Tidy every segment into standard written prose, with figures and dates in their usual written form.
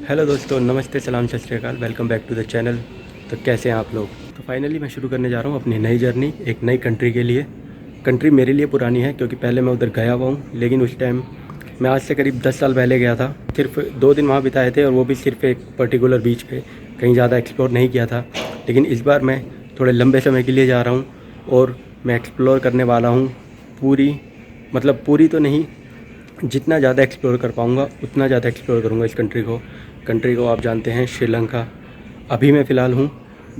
Hello दोस्तों, नमस्ते, सलाम, सत श्री अकाल। Welcome back to the channel. तो कैसे हैं आप लोग? तो फाइनली मैं शुरू करने जा रहा हूँ अपनी नई जर्नी एक नई कंट्री के लिए। कंट्री मेरे लिए पुरानी है क्योंकि पहले मैं उधर गया हुआ हूँ, लेकिन उस टाइम मैं आज से करीब 10 साल पहले गया था। सिर्फ 2 दिन वहाँ बिताए थे और वो भी सिर्फ एक पर्टिकुलर बीच पे, कहीं ज़्यादा एक्सप्लोर नहीं किया था। लेकिन इस बार मैं थोड़े लंबे समय के लिए जा रहा हूँ और मैं एक्सप्लोर करने वाला हूँ पूरी, मतलब पूरी तो नहीं, जितना ज़्यादा एक्सप्लोर कर पाऊँगा उतना ज़्यादा एक्सप्लोर करूँगा इस कंट्री को आप जानते हैं, श्रीलंका। अभी मैं फ़िलहाल हूँ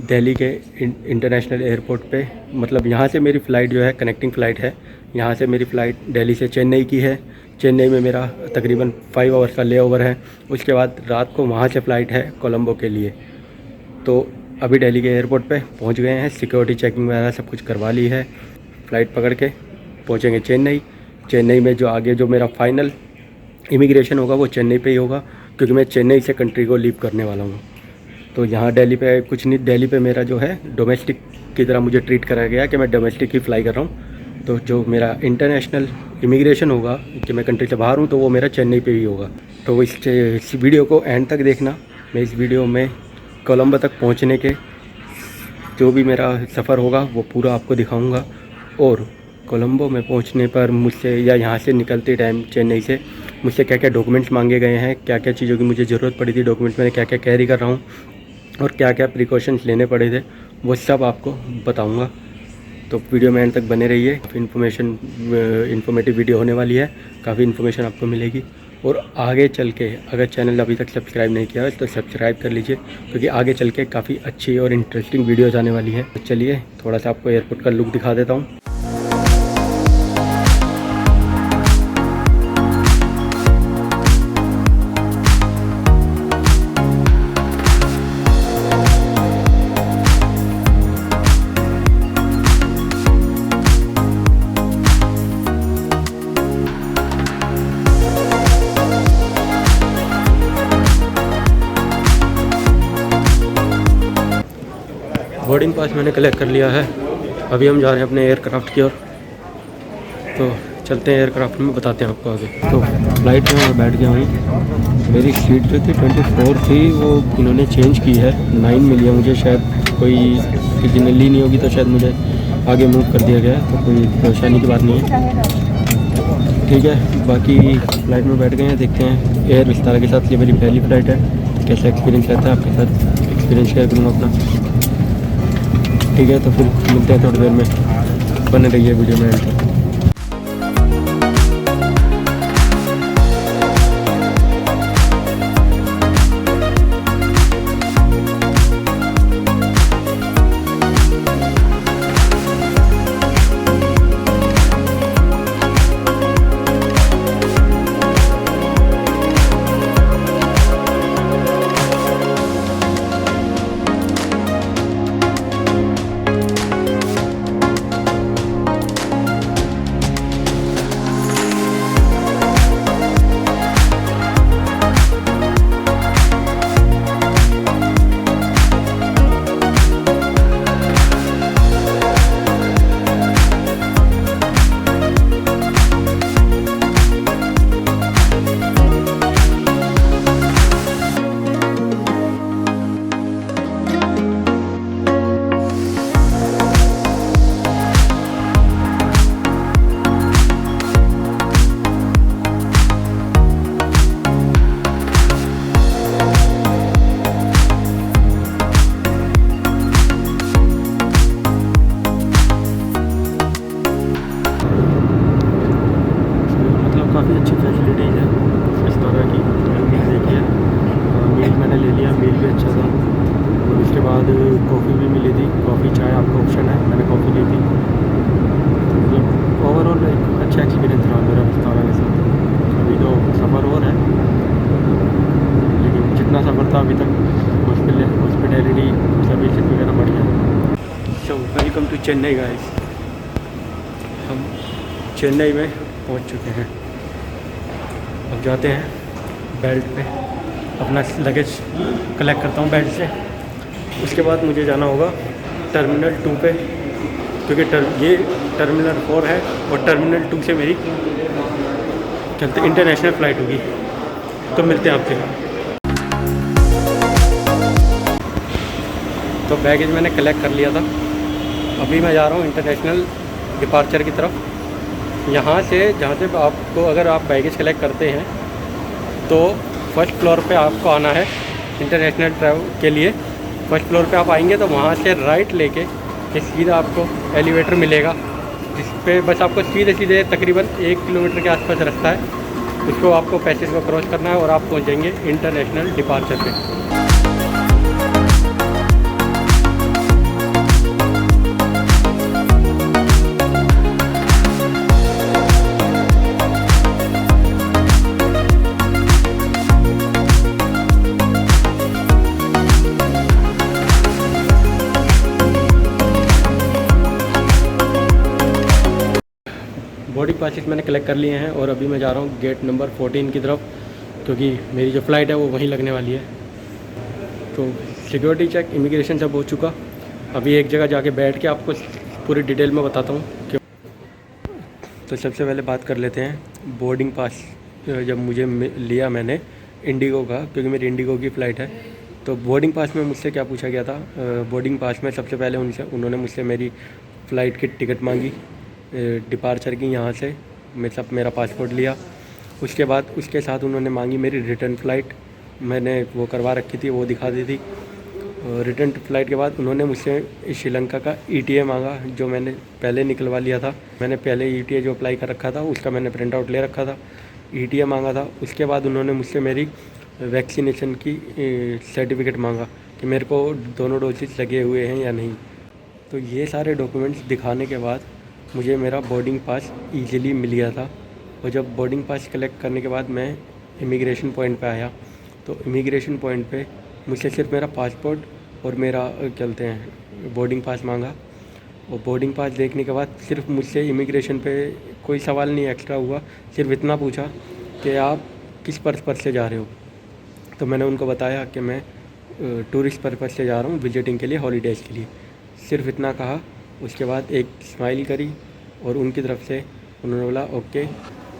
दिल्ली के इंटरनेशनल एयरपोर्ट पे। मतलब यहाँ से मेरी फ़्लाइट जो है कनेक्टिंग फ़्लाइट है। यहाँ से मेरी फ़्लाइट दिल्ली से चेन्नई की है। चेन्नई में मेरा तकरीबन 5 आवर्स का लेओवर है। उसके बाद रात को वहाँ से फ़्लाइट है कोलंबो के लिए। तो अभी दिल्ली के एयरपोर्ट पे पहुँच गए हैं, सिक्योरिटी चेकिंग वगैरह सब कुछ करवा ली है। फ़्लाइट पकड़ के पहुँचेंगे चेन्नई। चेन्नई में जो मेरा फ़ाइनल इमिग्रेशन होगा वो चेन्नई पे ही होगा, क्योंकि मैं चेन्नई से कंट्री को लीव करने वाला हूँ। तो यहाँ दिल्ली पे कुछ नहीं, दिल्ली पे मेरा जो है डोमेस्टिक की तरह मुझे ट्रीट करा गया कि मैं डोमेस्टिक ही फ़्लाई कर रहा हूँ। तो जो मेरा इंटरनेशनल इमिग्रेशन होगा कि मैं कंट्री से बाहर हूँ, तो वो मेरा चेन्नई पे ही होगा। तो इस वीडियो को एंड तक देखना। मैं इस वीडियो में कोलंबो तक पहुँचने के जो भी मेरा सफ़र होगा वो पूरा आपको दिखाऊँगा। और कोलंबो में पहुंचने पर मुझसे, या यहाँ से निकलते टाइम चेन्नई से, मुझसे क्या क्या डॉक्यूमेंट्स मांगे गए हैं, क्या क्या चीज़ों की मुझे ज़रूरत पड़ी थी, डॉक्यूमेंट्स मैंने क्या क्या कैरी कर रहा हूँ और क्या क्या प्रिकॉशंस लेने पड़े थे, वो सब आपको बताऊँगा। तो वीडियो में एंड तक बने रहिए। इन्फॉर्मेटिव वीडियो होने वाली है, काफ़ी इन्फॉर्मेशन आपको मिलेगी। और आगे चल के अगर चैनल अभी तक सब्सक्राइब नहीं किया है तो सब्सक्राइब कर लीजिए, क्योंकि आगे चल के काफ़ी अच्छी और इंटरेस्टिंग वीडियोज़ आने वाली है। तो चलिए थोड़ा सा आपको एयरपोर्ट का लुक दिखा देता हूँ। बोर्डिंग पास मैंने कलेक्ट कर लिया है। अभी हम जा रहे हैं अपने एयरक्राफ्ट की ओर। तो चलते हैं एयरक्राफ्ट में, बताते हैं आपको आगे। तो फ्लाइट में मैं बैठ गया हूँ। मेरी सीट जो थी 24 थी, वो इन्होंने चेंज की है, 9 मिली है मुझे। शायद कोई किसी ने ली नहीं होगी तो शायद मुझे आगे मूव कर दिया गया है, तो कोई परेशानी की बात नहीं है, ठीक है। बाकी फ़्लाइट में बैठ गए हैं, देखते हैं एयर विस्तारा के साथ। ये मेरी पहली फ़्लाइट है, कैसा एक्सपीरियंस रहता है आपके साथ एक्सपीरियंस शेयर करूँगा अपना, ठीक है। तो फिर मिलते हैं थोड़ी देर में, बने रहिए वीडियो में एंड तक। काफ़ी अच्छी फैसिलिटीज़ है इस तरह की। देखिए मील मैंने ले लिया, मील भी अच्छा था। और उसके बाद कॉफ़ी भी मिली थी, कॉफ़ी चाय आपका ऑप्शन है, मैंने कॉफ़ी ली थी। मतलब ओवरऑल एक अच्छा एक्सपीरियंस रहा मेरा विस्तारा के साथ। अभी तो सफ़र और है, लेकिन जितना सफ़र था अभी तक हॉस्पिटैलिटी सर्विसेज वगैरह बढ़िया। So welcome to Chennai guys. हम चेन्नई में पहुंच चुके हैं। अब जाते हैं बेल्ट पे, अपना लगेज कलेक्ट करता हूँ बेल्ट से। उसके बाद मुझे जाना होगा टर्मिनल 2 पे, क्योंकि ये टर्मिनल 4 है और टर्मिनल 2 से मेरी चलते इंटरनेशनल फ़्लाइट होगी। तो मिलते हैं आपसे। तो बैगेज मैंने कलेक्ट कर लिया था। अभी मैं जा रहा हूँ इंटरनेशनल डिपार्चर की तरफ। यहाँ से जहाँ से आपको अगर आप बैगेज कलेक्ट करते हैं तो फर्स्ट फ्लोर पे आपको आना है इंटरनेशनल ट्रैवल के लिए। फर्स्ट फ्लोर पे आप आएंगे तो वहाँ से राइट लेके सीधा आपको एलिवेटर मिलेगा, जिस पे बस आपको सीधे सीधे तकरीबन 1 किलोमीटर के आसपास रास्ता है। उसको आपको पैसेज को क्रॉस करना है और आप पहुँच जाएंगे इंटरनेशनल डिपार्चर पे। बोर्डिंग पासेस मैंने कलेक्ट कर लिए हैं और अभी मैं जा रहा हूँ गेट नंबर 14 की तरफ, क्योंकि मेरी जो फ़्लाइट है वो वहीं लगने वाली है। तो सिक्योरिटी चेक, इमिग्रेशन सब हो चुका। अभी एक जगह जाके बैठ के आपको पूरी डिटेल में बताता हूँ कि तो सबसे पहले बात कर लेते हैं बोर्डिंग पास। जब मुझे लिया मैंने इंडिगो का, क्योंकि मेरी इंडिगो की फ़्लाइट है, तो बोर्डिंग पास में मुझसे क्या पूछा गया था। बोर्डिंग पास में सबसे पहले उन्होंने मुझसे मेरी फ़्लाइट की टिकट मांगी डिपार्चर की यहाँ से। मेरा पासपोर्ट लिया। उसके बाद उसके साथ उन्होंने मांगी मेरी रिटर्न फ़्लाइट। मैंने वो करवा रखी थी, वो दिखा दी थी। रिटर्न फ़्लाइट के बाद उन्होंने मुझसे श्रीलंका का ETA मांगा, जो मैंने पहले निकलवा लिया था। मैंने पहले ETA जो अप्लाई कर रखा था उसका मैंने प्रिंट आउट ले रखा था। ETA मांगा था। उसके बाद उन्होंने मुझसे मेरी वैक्सीनेशन की सर्टिफिकेट मांगा कि मेरे को दोनों डोजेस लगे हुए हैं या नहीं। तो ये सारे डॉक्यूमेंट्स दिखाने के बाद मुझे मेरा बोर्डिंग पास ईज़िली मिल गया था। और जब बोर्डिंग पास कलेक्ट करने के बाद मैं इमिग्रेशन पॉइंट पे आया, तो इमिग्रेशन पॉइंट पे मुझसे सिर्फ मेरा पासपोर्ट और मेरा क्या बोलते हैं बोर्डिंग पास मांगा। और बोर्डिंग पास देखने के बाद सिर्फ मुझसे इमिग्रेशन पे कोई सवाल नहीं एक्स्ट्रा हुआ। सिर्फ इतना पूछा कि आप किस पर्पज़ से जा रहे हो। तो मैंने उनको बताया कि मैं टूरिस्ट पर्पज़ से जा रहा हूँ, विजिटिंग के लिए, हॉलीडेज़ के लिए। सिर्फ इतना कहा। उसके बाद एक स्माइल करी और उनकी तरफ से उन्होंने बोला ओके।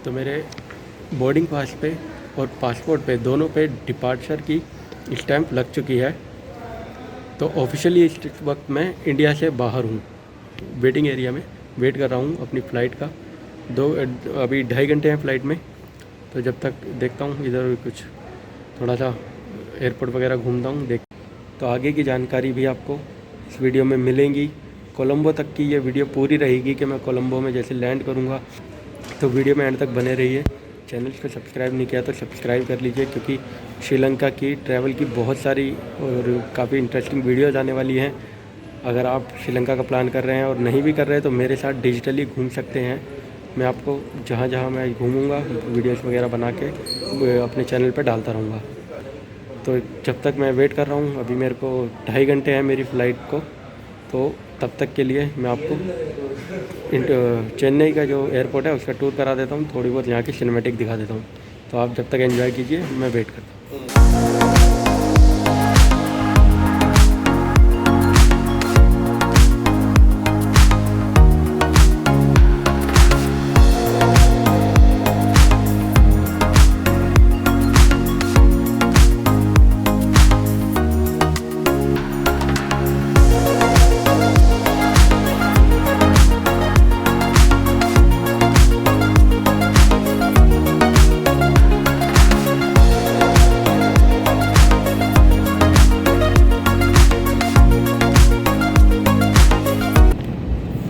तो मेरे बोर्डिंग पास पे और पासपोर्ट पे दोनों पे डिपार्चर की स्टैंप लग चुकी है। तो ऑफिशियली इस वक्त मैं इंडिया से बाहर हूँ, वेटिंग एरिया में वेट कर रहा हूँ अपनी फ़्लाइट का। अभी 2.5 घंटे हैं फ़्लाइट में। तो जब तक देखता हूँ इधर कुछ थोड़ा सा एयरपोर्ट वगैरह घूमता हूँ देख। तो आगे की जानकारी भी आपको इस वीडियो में मिलेंगी। कोलंबो तक की ये वीडियो पूरी रहेगी कि मैं कोलंबो में जैसे लैंड करूँगा। तो वीडियो में एंड तक बने रहिए। चैनल को सब्सक्राइब नहीं किया तो सब्सक्राइब कर लीजिए, क्योंकि श्रीलंका की ट्रैवल की बहुत सारी और काफ़ी इंटरेस्टिंग वीडियोज़ आने वाली हैं। अगर आप श्रीलंका का प्लान कर रहे हैं और नहीं भी कर रहे हैं तो मेरे साथ डिजिटली घूम सकते हैं। मैं आपको जहाँ जहाँ मैं घूमूँगा वीडियोज़ वगैरह बना के अपने चैनल पर डालता रहूँगा। तो जब तक मैं वेट कर रहा हूँ, अभी मेरे को 2.5 घंटे हैं मेरी फ़्लाइट को। तो तब तक के लिए मैं आपको चेन्नई का जो एयरपोर्ट है उसका टूर करा देता हूँ, थोड़ी बहुत यहाँ की सिनेमैटिक दिखा देता हूँ। तो आप जब तक एंजॉय कीजिए, मैं वेट करता हूँ।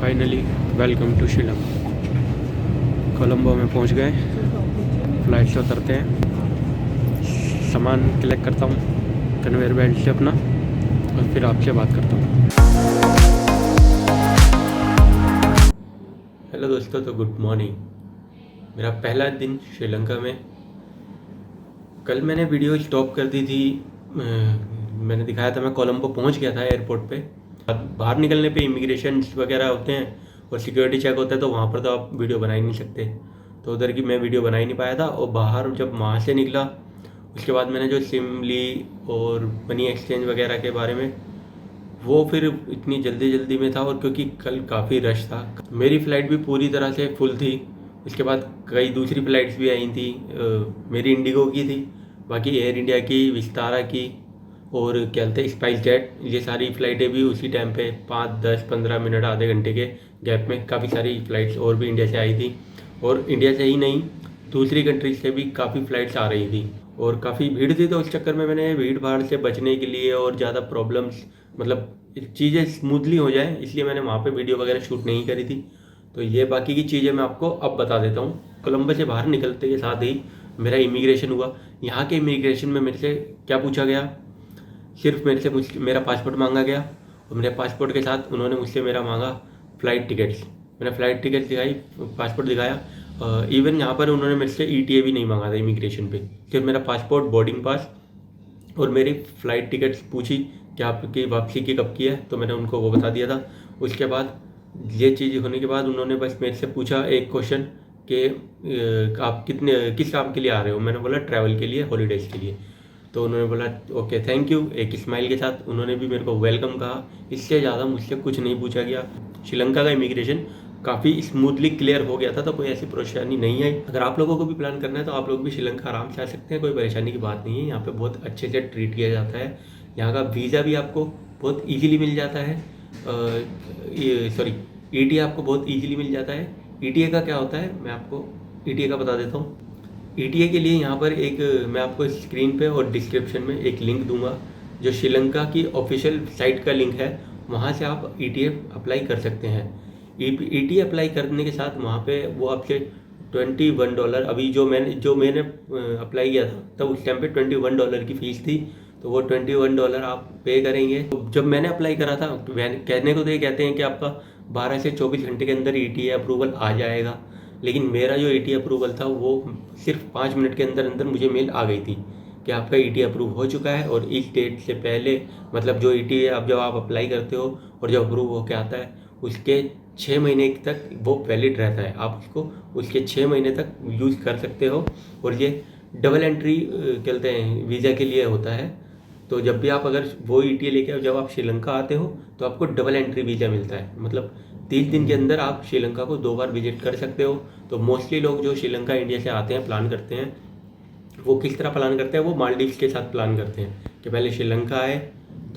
Finally welcome to Sri Lanka. Colombo में पहुंच गए। फ़्लाइट से उतरते हैं, सामान कलेक्ट करता हूं कन्वेयर बेल्ट से अपना, और फिर आपसे बात करता हूं। हेलो दोस्तों, तो गुड मॉर्निंग। मेरा पहला दिन श्रीलंका में। कल मैंने वीडियो स्टॉप कर दी थी। मैंने दिखाया था मैं कोलंबो पहुंच गया था एयरपोर्ट पे। बाहर निकलने पे इमिग्रेशन वगैरह होते हैं और सिक्योरिटी चेक होता है, तो वहाँ पर तो आप वीडियो बना ही नहीं सकते। तो उधर की मैं वीडियो बना ही नहीं पाया था। और बाहर जब वहाँ से निकला उसके बाद मैंने जो सिम ली और मनी एक्सचेंज वगैरह के बारे में, वो फिर इतनी जल्दी में था। और क्योंकि कल काफ़ी रश था, मेरी फ़्लाइट भी पूरी तरह से फुल थी। उसके बाद कई दूसरी फ़्लाइट्स भी आई थी। मेरी इंडिगो की थी, बाकी एयर इंडिया की, विस्तारा की और क्या बोलते हैं स्पाइस जेट, ये सारी फ़्लाइटें भी उसी टाइम पे 5, 10, 15 मिनट आधे घंटे के गैप में काफ़ी सारी फ़्लाइट्स और भी इंडिया से आई थी। और इंडिया से ही नहीं, दूसरी कंट्री से भी काफ़ी फ़्लाइट्स आ रही थी और काफ़ी भीड़ थी। तो उस चक्कर में मैंने भीड़ भाड़ से बचने के लिए और ज़्यादा प्रॉब्लम्स मतलब चीज़ें स्मूथली हो जाए, इसलिए मैंने वहाँ पे वीडियो वगैरह शूट नहीं करी थी। तो ये बाकी की चीज़ें मैं आपको अब बता देता हूँ। कोलंबस से बाहर निकलते के साथ ही मेरा इमिग्रेशन हुआ। यहाँ के इमिग्रेशन में मेरे से क्या पूछा गया, सिर्फ मेरे से मेरा पासपोर्ट मांगा गया और मेरे पासपोर्ट के साथ उन्होंने मुझसे मेरा मांगा फ़्लाइट टिकट्स। मैंने फ़्लाइट टिकट दिखाई, पासपोर्ट दिखाया। इवन यहाँ पर उन्होंने मेरे से ETA भी नहीं मांगा था इमिग्रेशन पे, सिर्फ मेरा पासपोर्ट, बोर्डिंग पास और मेरी फ़्लाइट टिकट्स पूछी कि आपकी वापसी की कब की है, तो मैंने उनको वो बता दिया था। उसके बाद ये चीज़ होने के बाद उन्होंने बस मेरे से पूछा एक क्वेश्चन कि आप किस काम के लिए आ रहे हो। मैंने बोला ट्रैवल के लिए, हॉलीडेज़ के लिए। तो उन्होंने बोला ओके थैंक यू, एक स्माइल के साथ उन्होंने भी मेरे को वेलकम कहा। इससे ज़्यादा मुझसे कुछ नहीं पूछा गया। श्रीलंका का इमिग्रेशन काफ़ी स्मूथली क्लियर हो गया था, तो कोई ऐसी परेशानी नहीं आई। अगर आप लोगों को भी प्लान करना है तो आप लोग भी श्रीलंका आराम से आ सकते हैं, कोई परेशानी की बात नहीं है। यहाँ पे बहुत अच्छे से ट्रीट किया जाता है। यहाँ का वीज़ा भी आपको बहुत ईजीली मिल जाता है। सॉरी, ETA आपको बहुत ईजीली मिल जाता है। ETA का क्या होता है मैं आपको ETA का बता देता हूँ। ETA के लिए यहाँ पर एक मैं आपको स्क्रीन पे और डिस्क्रिप्शन में एक लिंक दूंगा, जो श्रीलंका की ऑफिशियल साइट का लिंक है। वहाँ से आप ETA अप्लाई कर सकते हैं। ETA अप्लाई करने के साथ वहाँ पे वो आपसे $21, अभी जो मैंने अप्लाई किया था तब उस टाइम पे $21 की फ़ीस थी, तो वो $21 आप पे करेंगे। तो जब मैंने अप्लाई करा था तो कहने को तो ये कहते हैं कि आपका 12 से 24 घंटे के अंदर ETA अप्रूवल आ जाएगा, लेकिन मेरा जो ETA अप्रूवल था वो सिर्फ 5 मिनट के अंदर अंदर मुझे मेल आ गई थी कि आपका ETA अप्रूव हो चुका है। और इस डेट से पहले मतलब जो ETA अब जब आप अप्लाई करते हो और जब अप्रूव होकर आता है उसके 6 महीने तक वो वैलिड रहता है। आप उसको उसके 6 महीने तक यूज़ कर सकते हो। और ये डबल एंट्री कहते हैं वीज़ा के लिए होता है। तो जब भी आप अगर वो ETA लेके जब आप श्रीलंका आते हो तो आपको डबल एंट्री वीज़ा मिलता है। मतलब 30 दिन के अंदर आप श्रीलंका को 2 बार विजिट कर सकते हो। तो मोस्टली लोग जो श्रीलंका इंडिया से आते हैं प्लान करते हैं, वो किस तरह प्लान करते हैं, वो मालदीव्स के साथ प्लान करते हैं कि पहले श्रीलंका आए,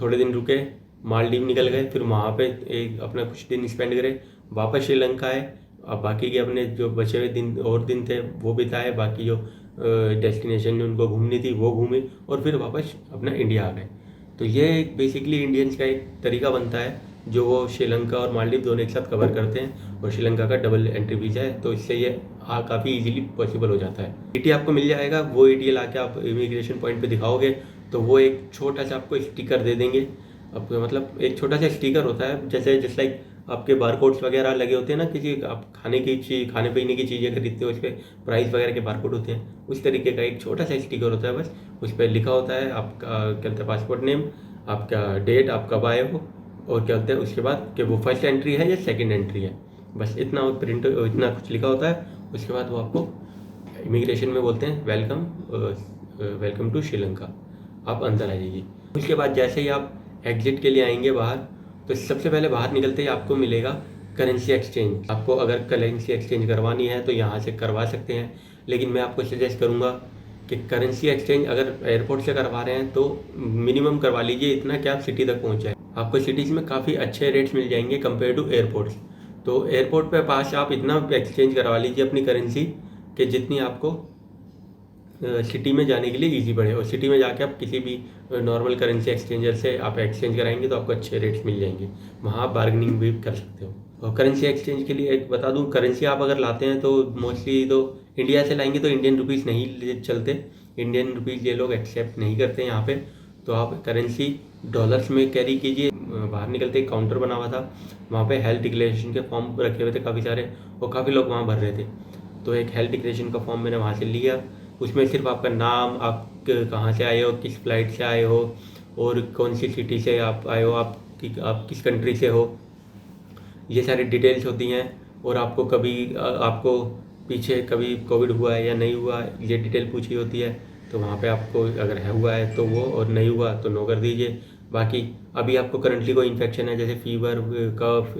थोड़े दिन रुके, मालदीव निकल गए, फिर वहाँ पे एक अपना कुछ दिन स्पेंड करे, वापस श्रीलंका आए, अब बाकी के अपने जो बचे हुए दिन थे वो बिताए, बाकी जो डेस्टिनेशन जो उनको घूमनी थी वो घूमी और फिर वापस अपना इंडिया आ गए। तो ये एक बेसिकली इंडियंस का एक तरीका बनता है जो वो श्रीलंका और मालदीव दोनों एक साथ कवर करते हैं। और श्रीलंका का डबल एंट्री वीज़ा है, तो इससे ये काफ़ी इजीली पॉसिबल हो जाता है। ETA आपको मिल जाएगा, वो ETA ला के आप इमिग्रेशन पॉइंट पे दिखाओगे तो वो एक छोटा सा आपको स्टिकर दे देंगे। आपको मतलब एक छोटा सा स्टिकर होता है, जैसे जस्ट लाइक आपके बारकोड्स वगैरह लगे होते हैं ना, किसी आप खाने पीने की चीज़ें खरीदते हो, उस पर प्राइस वगैरह के बारकोड होते हैं, उस तरीके का एक छोटा सा स्टिकर होता है। बस उस पर लिखा होता है आपका क्या होता है पासपोर्ट नेम, आपका डेट, आप कब आए हो और क्या होता है उसके बाद कि वो फर्स्ट एंट्री है या सेकंड एंट्री है। बस इतना प्रिंट इतना कुछ लिखा होता है। उसके बाद वो आपको इमिग्रेशन में बोलते हैं वेलकम टू श्रीलंका, आप अंदर आ जाइए। उसके बाद जैसे ही आप एग्जिट के लिए आएंगे बाहर, तो सबसे पहले बाहर निकलते ही आपको मिलेगा करेंसी एक्सचेंज। आपको अगर करेंसी एक्सचेंज करवानी है तो यहाँ से करवा सकते हैं, लेकिन मैं आपको सजेस्ट करूँगा कि करेंसी एक्सचेंज अगर एयरपोर्ट से करवा रहे हैं तो मिनिमम करवा लीजिए इतना कि आप सिटी तक पहुँच जाए। आपको सिटीज़ में काफ़ी अच्छे रेट्स मिल जाएंगे कंपेयर टू एयरपोर्ट्स। तो एयरपोर्ट पे पास आप इतना एक्सचेंज करवा लीजिए अपनी करेंसी कि जितनी आपको सिटी में जाने के लिए इजी पड़े। और सिटी में जाके आप किसी भी नॉर्मल करेंसी एक्सचेंजर से आप एक्सचेंज कराएंगे तो आपको अच्छे रेट्स मिल जाएंगे, वहाँ आप बार्गेनिंग भी कर सकते हो। और करेंसी एक्सचेंज के लिए एक बता दूँ, करेंसी आप अगर लाते हैं तो मोस्टली तो इंडिया से लाएंगे तो इंडियन रुपीज़ नहीं चलते, इंडियन रुपीज़ ये लोग एक्सेप्ट नहीं करते यहाँ पे। तो आप करेंसी डॉलर्स में कैरी कीजिए। बाहर निकलते एक काउंटर बना हुआ था, वहाँ पे हेल्थ डिक्लेरेशन के फॉर्म रखे हुए थे काफ़ी सारे, और काफ़ी लोग वहाँ भर रहे थे। तो एक हेल्थ डिक्लेरेशन का फॉर्म मैंने वहाँ से लिया। उसमें सिर्फ आपका नाम, आप कहाँ से आए हो, किस फ्लाइट से आए हो और कौन सी सिटी से आप आए हो, आप किस कंट्री से हो, ये सारी डिटेल्स होती हैं। और आपको आपको पीछे कभी कोविड हुआ है या नहीं हुआ, ये डिटेल पूछी होती है। तो वहाँ पे आपको अगर हुआ है तो वो, और नहीं हुआ तो नो कर दीजिए। बाकी अभी आपको करंटली कोई इन्फेक्शन है जैसे फीवर, कफ,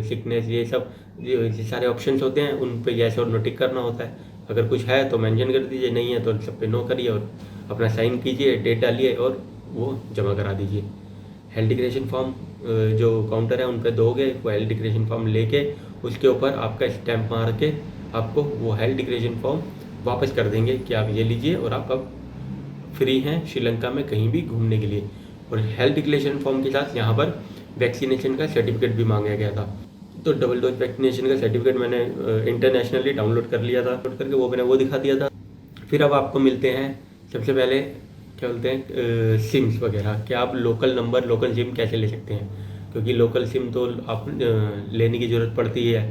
सिकनेस, ये सारे ऑप्शंस होते हैं, उन पे यस और नो टिक करना होता है। अगर कुछ है तो मेंशन कर दीजिए, नहीं है तो सब पे नो करिए और अपना साइन कीजिए, डेट डालिए और वो जमा करा दीजिए। हेल्थ डिक्लेरेशन फॉर्म जो काउंटर है उन पर दोगे, वो हेल्थ डिक्लेरेशन फॉर्म लेके उसके ऊपर आपका स्टैंप मार के आपको वो हेल्थ डिक्लेरेशन फॉर्म वापस कर देंगे कि आप ये लीजिए और आप अब फ्री हैं श्रीलंका में कहीं भी घूमने के लिए। और हेल्थ डिक्लेरेशन फॉर्म के साथ यहाँ पर वैक्सीनेशन का सर्टिफिकेट भी मांगा गया था। तो डबल डोज वैक्सीनेशन का सर्टिफिकेट मैंने इंटरनेशनली डाउनलोड कर लिया था, डाउनलोड करके वो मैंने वो दिखा दिया था। फिर अब आपको मिलते हैं सबसे पहले क्या बोलते हैं सिम्स वगैरह, कि आप लोकल नंबर लोकल सिम कैसे ले सकते हैं, क्योंकि लोकल सिम तो आप लेने की ज़रूरत पड़ती है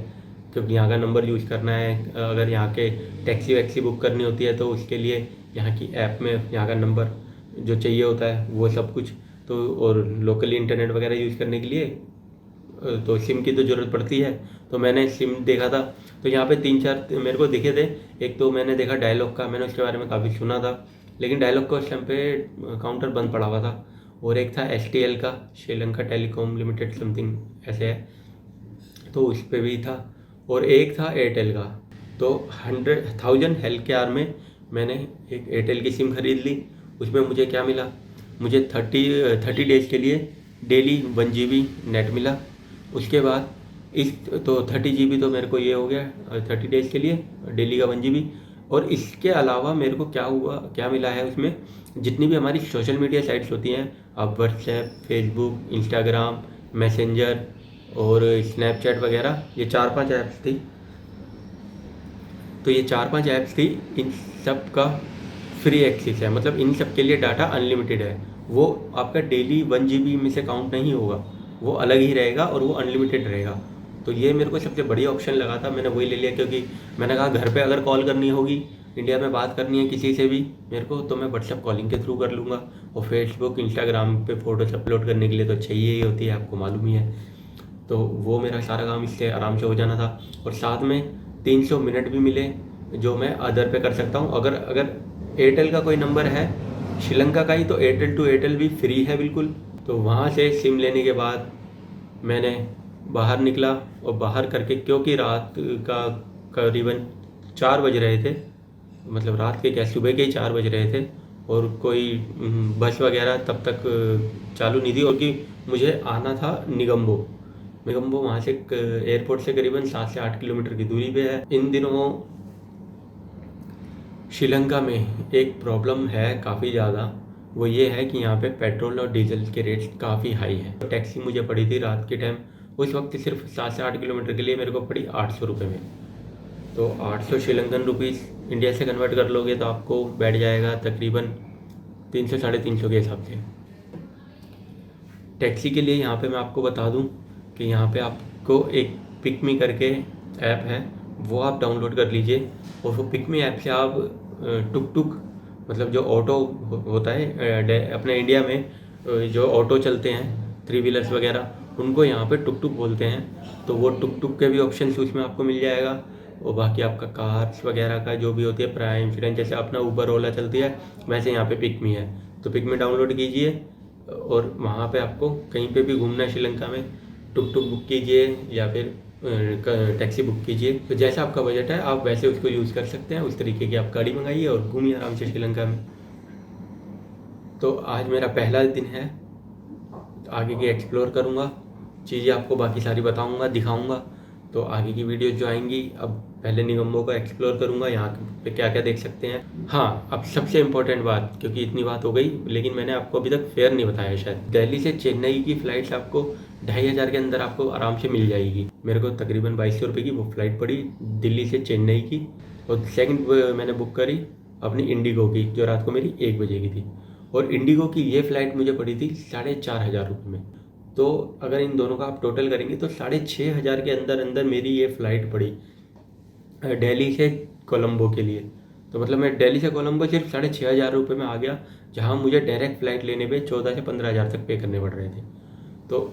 क्योंकि यहाँ का नंबर यूज़ करना है। अगर यहाँ के टैक्सी वैक्सी बुक करनी होती है तो उसके लिए यहाँ की ऐप में यहाँ का नंबर जो चाहिए होता है वो सब कुछ। तो और लोकली इंटरनेट वगैरह यूज़ करने के लिए तो सिम की तो ज़रूरत पड़ती है। तो मैंने सिम देखा था, तो यहाँ पे 3-4 मेरे को दिखे थे। एक तो मैंने देखा डायलॉग का, मैंने उसके बारे में काफ़ी सुना था, लेकिन डायलॉग का उस टाइम पे काउंटर बंद पड़ा हुआ था। और एक था STL का, श्रीलंका टेलीकॉम लिमिटेड समथिंग ऐसे है, तो उस पर भी था। और एक था एयरटेल का। तो 100,000 हेल्थ केयर में मैंने एक एयरटेल की सिम खरीद ली। उसमें मुझे क्या मिला, मुझे 30 डेज़ के लिए डेली 1 GB नेट मिला। उसके बाद इस तो 30 GB तो मेरे को ये हो गया 30 डेज़ के लिए डेली का 1 GB। और इसके अलावा मेरे को क्या मिला है उसमें, जितनी भी हमारी सोशल मीडिया साइट्स होती हैं, आप व्हाट्सएप, फेसबुक, इंस्टाग्राम, मैसेंजर और स्नैपचैट वगैरह, ये 4-5 ऐप्स थी। तो ये 4-5 ऐप्स थी, इन सब का फ्री एक्सेस है, मतलब इन सब के लिए डाटा अनलिमिटेड है। वो आपका डेली 1 GB में से काउंट नहीं होगा, वो अलग ही रहेगा और वो अनलिमिटेड रहेगा। तो ये मेरे को सबसे बढ़िया ऑप्शन लगा था, मैंने वही ले लिया। क्योंकि मैंने कहा घर पे अगर कॉल करनी होगी, इंडिया में बात करनी है किसी से भी मेरे को, तो मैं व्हाट्सएप कॉलिंग के थ्रू कर लूँगा। और फेसबुक इंस्टाग्राम पे फ़ोटोज अपलोड करने के लिए तो चाहिए ही होती है, आपको मालूम ही है। तो वो मेरा सारा काम इससे आराम से हो जाना था। और साथ में 300 मिनट भी मिले जो मैं अदर पे कर सकता हूँ। अगर एयरटेल का कोई नंबर है श्रीलंका का ही, तो एयरटेल टू एयरटेल भी फ्री है बिल्कुल। तो वहाँ से सिम लेने के बाद मैंने बाहर निकला, और बाहर करके क्योंकि रात का करीबन 4 बज रहे थे, मतलब रात के क्या सुबह के ही 4 बज रहे थे, और कोई बस वगैरह तब तक चालू नहीं थी। और कि मुझे आना था निगम्बो। वहाँ से एयरपोर्ट से करीबन 7 से 8 किलोमीटर की दूरी पे है। इन दिनों श्रीलंका में एक प्रॉब्लम है काफ़ी ज़्यादा, वो ये है कि यहाँ पे पेट्रोल और डीजल के रेट्स काफ़ी हाई है। तो टैक्सी मुझे पड़ी थी रात के टाइम, उस वक्त सिर्फ 7 से 8 किलोमीटर के लिए मेरे को पड़ी 800 रुपये में। तो 800 श्रीलंकन रुपीज़ इंडिया से कन्वर्ट कर लोगे तो आपको बैठ जाएगा तकरीबन 300-350 के हिसाब से। टैक्सी के लिए यहाँ पे मैं आपको बता दूँ कि यहाँ पे आपको एक पिक मी करके ऐप है, वो आप डाउनलोड कर लीजिए। और वो पिक मी ऐप से आप टुक मतलब जो ऑटो होता है अपने इंडिया में जो ऑटो चलते हैं 3 व्हीलर्स वगैरह, उनको यहाँ पे टुक बोलते हैं। तो वो टुक के भी ऑप्शन उसमें आपको मिल जाएगा। और बाकी आपका कार्स वगैरह का जो भी होती है प्राइम इंश्योरेंस, जैसे अपना ऊबर ओला चलती है, वैसे यहाँ पे पिक मी है। तो पिक मी डाउनलोड कीजिए और वहाँ पे आपको कहीं पे भी घूमना है श्रीलंका में, टुक बुक कीजिए या फिर टैक्सी बुक कीजिए। तो जैसा आपका बजट है आप वैसे उसको यूज़ कर सकते हैं। उस तरीके की आप गाड़ी मंगाइए और घूमिए आराम से श्रीलंका में। तो आज मेरा पहला दिन है, आगे की एक्सप्लोर करूँगा, चीज़ें आपको बाकी सारी बताऊँगा, दिखाऊँगा। तो आगे की वीडियोज़ जो आएंगी, अब पहले निगम्बो का एक्सप्लोर करूँगा, यहाँ पे क्या क्या देख सकते हैं। हाँ, अब सबसे इम्पोर्टेंट बात, क्योंकि इतनी बात हो गई लेकिन मैंने आपको अभी तक फेयर नहीं बताया शायद। दिल्ली से चेन्नई की फ़्लाइट्स आपको 2500 के अंदर आपको आराम से मिल जाएगी। मेरे को तकरीबन 2200 रुपये की वो फ़्लाइट पड़ी दिल्ली से चेन्नई की। और सेकंड मैंने बुक करी अपनी इंडिगो की, जो रात को मेरी 1 बजे की थी। और इंडिगो की ये फ़्लाइट मुझे पड़ी थी 4500 रुपये में। तो अगर इन दोनों का आप टोटल करेंगे तो 6500 के अंदर मेरी ये फ़्लाइट पड़ी दिल्ली से कोलंबो के लिए। तो मतलब मैं दिल्ली से कोलंबो सिर्फ 6500 रुपये में आ गया, जहाँ मुझे डायरेक्ट फ़्लाइट लेने पे 14 से 15,000 तक पे करने पड़ रहे थे। तो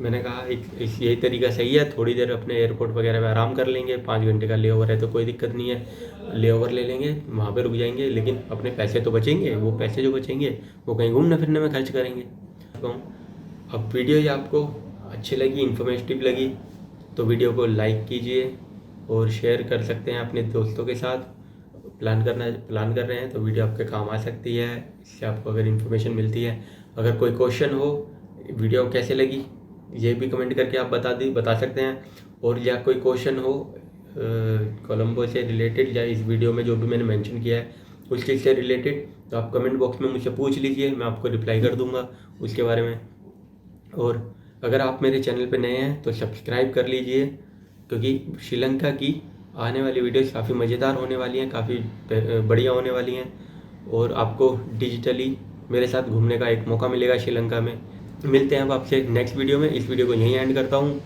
मैंने कहा यही तरीका सही है, थोड़ी देर अपने एयरपोर्ट वगैरह में आराम कर लेंगे, 5 घंटे का ले ओवर है तो कोई दिक्कत नहीं है, ले ओवर ले लेंगे, वहाँ पे रुक जाएंगे, लेकिन अपने पैसे तो बचेंगे, वो पैसे जो बचेंगे वो कहीं घूमने फिरने में खर्च करेंगे। तो अब वीडियो ये आपको अच्छी लगी, इन्फॉर्मेटिव लगी, तो वीडियो को लाइक कीजिए और शेयर कर सकते हैं अपने दोस्तों के साथ। प्लान कर रहे हैं तो वीडियो आपके काम आ सकती है। इससे आपको अगर इन्फॉर्मेशन मिलती है। अगर कोई क्वेश्चन हो, वीडियो कैसे लगी ये भी कमेंट करके आप बता सकते हैं। और या कोई क्वेश्चन हो कोलंबो से रिलेटेड या इस वीडियो में जो भी मैंने मेंशन किया है उस चीज़ से रिलेटेड, तो आप कमेंट बॉक्स में मुझसे पूछ लीजिए, मैं आपको रिप्लाई कर दूंगा उसके बारे में। और अगर आप मेरे चैनल पे नए हैं तो सब्सक्राइब कर लीजिए, क्योंकि श्रीलंका की आने वाली वीडियोस काफ़ी मज़ेदार होने वाली हैं, काफ़ी बढ़िया होने वाली हैं। और आपको डिजिटली मेरे साथ घूमने का एक मौका मिलेगा श्रीलंका में। मिलते हैं अब आपसे नेक्स्ट वीडियो में। इस वीडियो को यहीं एंड करता हूँ।